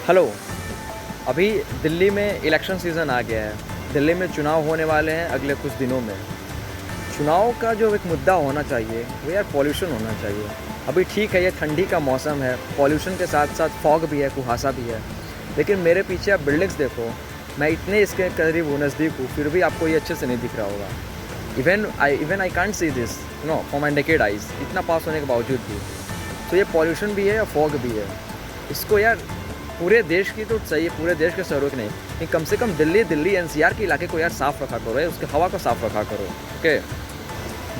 Hello. अभी दिल्ली में election season आ गया है। दिल्ली में चुनाव होने वाले हैं अगले कुछ दिनों में। चुनाव का जो एक मुद्दा होना चाहिए वो यार पॉल्यूशन होना चाहिए। अभी ठीक है, ये ठंडी का मौसम है, पॉल्यूशन के साथ साथ फॉग भी है, कुहासा भी है, लेकिन मेरे पीछे आप बिल्डिंग्स देखो, मैं इतने इसके करीब हूँ, नज़दीक हूँ, फिर भी आपको ये अच्छे से नहीं दिख रहा होगा। Even I can't see this no for my naked eyes, इतना पास होने के बावजूद भी। तो ये पॉल्यूशन भी है और फॉग भी है। इसको यार पूरे देश की तो चाहिए, पूरे देश के शहरों की नहीं, कम से कम दिल्ली एनसीआर के इलाके को यार साफ़ रखा करो, उसके हवा को साफ़ रखा करो। Okay,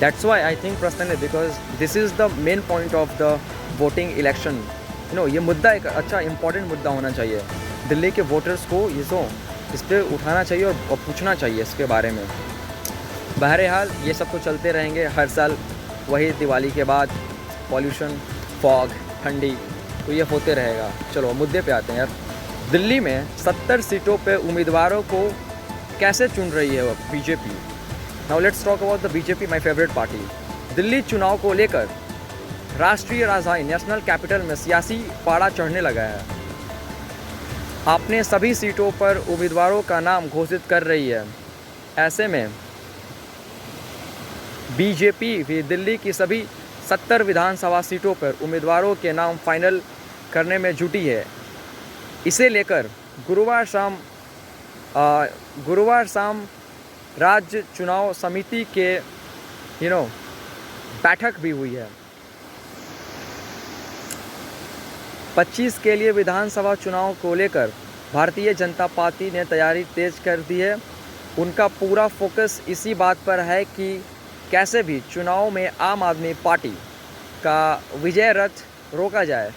that's why I think personally, because this is the main point of the voting election. ये मुद्दा एक अच्छा इंपॉर्टेंट मुद्दा होना चाहिए। दिल्ली के वोटर्स को इस पर उठाना चाहिए और पूछना चाहिए इसके बारे में। बहरहाल ये सब तो चलते रहेंगे हर साल, वही दिवाली के बाद पॉल्यूशन, फॉग, ठंडी, तो ये होते रहेगा। चलो मुद्दे पे आते हैं यार। दिल्ली में 70 सीटों पे उम्मीदवारों को कैसे चुन रही है BJP. Now let's talk about the BJP, my favourite party. Delhi चुनाव को लेकर राष्ट्रीय राजधानी नेशनल कैपिटल में सियासी पारा चढ़ने लगा है। आपने सभी सीटों पर उम्मीदवारों का नाम घोषित कर रही है। ऐसे में बीजेपी भी दिल्ली की सभी 70 विधानसभा सीटों पर उम्मीदवारों के नाम फाइनल करने में जुटी है। इसे लेकर गुरुवार शाम राज्य चुनाव समिति के बैठक भी हुई है। 25 के लिए विधानसभा चुनाव को लेकर भारतीय जनता पार्टी ने तैयारी तेज कर दी है। उनका पूरा फोकस इसी बात पर है कि कैसे भी चुनाव में आम आदमी पार्टी का विजय रथ रोका जाए,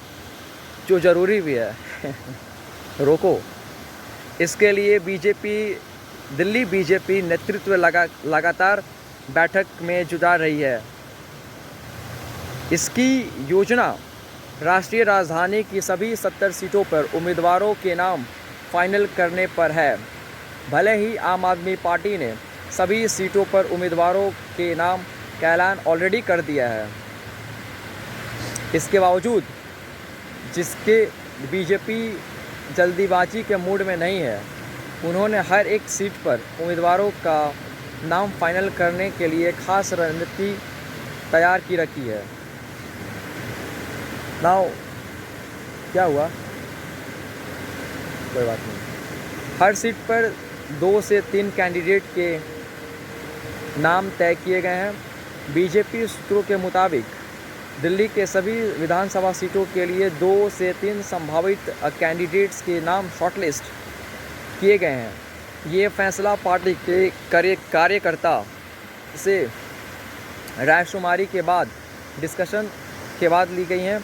जो ज़रूरी भी है रोको। इसके लिए दिल्ली बीजेपी नेतृत्व लगातार बैठक में जुटा रही है। इसकी योजना राष्ट्रीय राजधानी की सभी 70 सीटों पर उम्मीदवारों के नाम फाइनल करने पर है। भले ही आम आदमी पार्टी ने सभी सीटों पर उम्मीदवारों के नाम का ऐलान ऑलरेडी कर दिया है, इसके बावजूद जिसके बीजेपी जल्दीबाजी के मूड में नहीं है, उन्होंने हर एक सीट पर उम्मीदवारों का नाम फाइनल करने के लिए खास रणनीति तैयार की रखी है। नाउ क्या हुआ, कोई बात नहीं। हर सीट पर 2 से 3 कैंडिडेट के नाम तय किए गए हैं। बीजेपी सूत्रों के मुताबिक दिल्ली के सभी विधानसभा सीटों के लिए 2 से 3 संभावित कैंडिडेट्स के नाम शॉर्टलिस्ट किए गए हैं। ये फैसला पार्टी के कार्यकर्ता से रायशुमारी के बाद डिस्कशन के बाद ली गई हैं।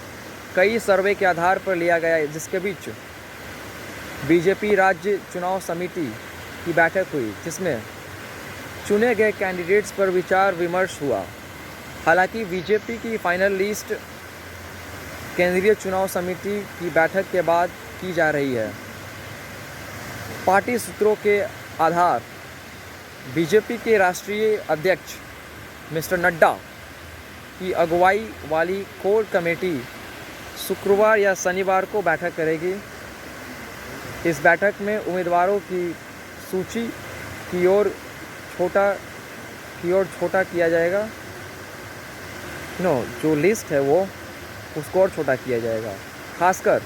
कई सर्वे के आधार पर लिया गया है, जिसके बीच बीजेपी राज्य चुनाव समिति की बैठक हुई, जिसमें चुने गए कैंडिडेट्स पर विचार विमर्श हुआ। हालांकि बीजेपी की फाइनल लिस्ट केंद्रीय चुनाव समिति की बैठक के बाद की जा रही है। पार्टी सूत्रों के आधार बीजेपी के राष्ट्रीय अध्यक्ष मिस्टर नड्डा की अगुवाई वाली कोर कमेटी शुक्रवार या शनिवार को बैठक करेगी। इस बैठक में उम्मीदवारों की सूची की ओर छोटा किया जाएगा। जो लिस्ट है वो उसको और छोटा किया जाएगा। खासकर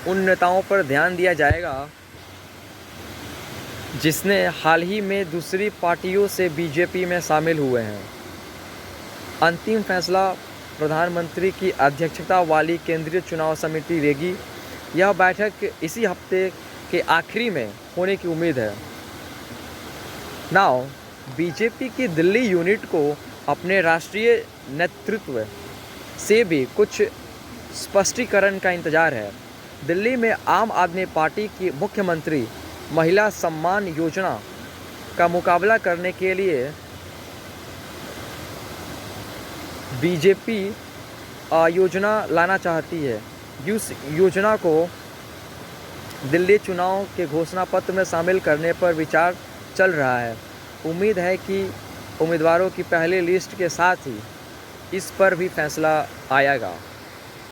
उन नेताओं पर ध्यान दिया जाएगा जिसने हाल ही में दूसरी पार्टियों से बीजेपी में शामिल हुए हैं। अंतिम फैसला प्रधानमंत्री की अध्यक्षता वाली केंद्रीय चुनाव समिति लेगी। यह बैठक इसी हफ्ते के आखिरी में होने की उम्मीद है। नाउ बीजेपी की दिल्ली यूनिट को अपने राष्ट्रीय नेतृत्व से भी कुछ स्पष्टीकरण का इंतजार है। दिल्ली में आम आदमी पार्टी की मुख्यमंत्री महिला सम्मान योजना का मुकाबला करने के लिए बीजेपी योजना लाना चाहती है। इस योजना को दिल्ली चुनाव के घोषणा पत्र में शामिल करने पर विचार चल रहा है। उम्मीद है कि उम्मीदवारों की पहली लिस्ट के साथ ही इस पर भी फैसला आएगा।